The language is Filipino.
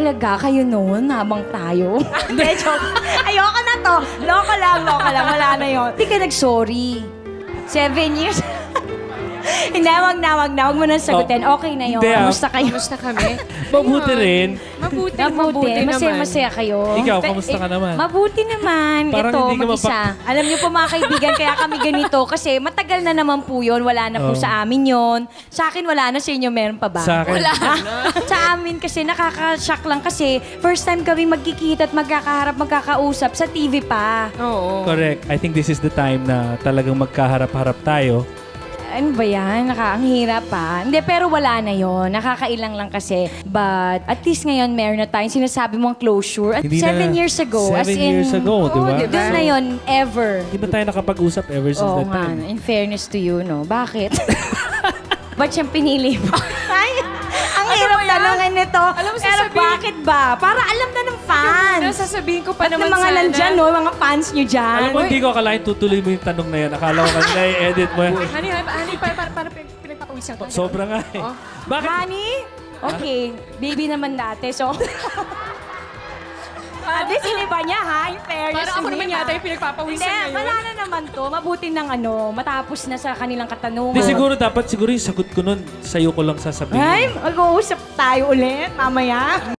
talaga kayo noon habang tayo? Hindi, joke. Ayoko na to. Loko lang. Wala na yun. Hindi ka nag-sorry. 7 years. Hindi, wag na. Wag mo nang sagutin. Okay na yun. Kamusta kayo? Kamusta kami? Mabuti rin. Mabuti naman. Masaya kayo. Ikaw, kamusta ka naman? Mabuti naman. Parang Ito, hindi ka mag-isa. Alam niyo po mga kaibigan, kaya kami ganito. Kasi matagal na naman po yun. Wala na po sa amin yun. Sa akin, wala na. Sa inyo, meron pa ba? Sa akin. Wala. Sa amin kasi, nakaka-shock lang kasi first time kami magkikita at magkakaharap, magkakausap sa TV pa. Oo. Correct. I think this is the time na talagang magkaharap-harap tayo. Ano ba yan? Ang hirap pa. Hindi, pero wala na yon. Nakakailang lang kasi. But at least ngayon, meron na tayong sinasabi mong closure. At Hindi 7 na- years ago. 7 years ago, di ba? diba? Doon na yon ever. Hindi ba tayo nakapag-usap ever since Oo that nga, time? in fairness to you, no? Bakit? Ba't siyang pinili mo? Ay, ang hirap tanongin nito. Alam mo, Pero sasabihin- bakit ba? Para alam na ng fans. Sasabihin ko pa Ba't naman ng mga sana. nandyan, no? Mga fans nyo dyan. Alam mo, hindi ko akalain tutuloy mo yung tanong na yan. Akala ko kanina i-edit mo yan. Honey, para pinagpapawisan ka. Sobra nga eh. Oh. Bakit? Honey? Okay, baby naman dati, so... At least iniba niya, ha? Yung fairness. Para ako naman iniba. yata yung pinagpapawisan Hindi, ngayon. wala na naman to. Mabuti ng matapos na sa kanilang katanungan. Di siguro dapat, siguro yung sagot ko nun, sa'yo ko lang sasabihin. Ay, mag-uusap tayo ulit mamaya.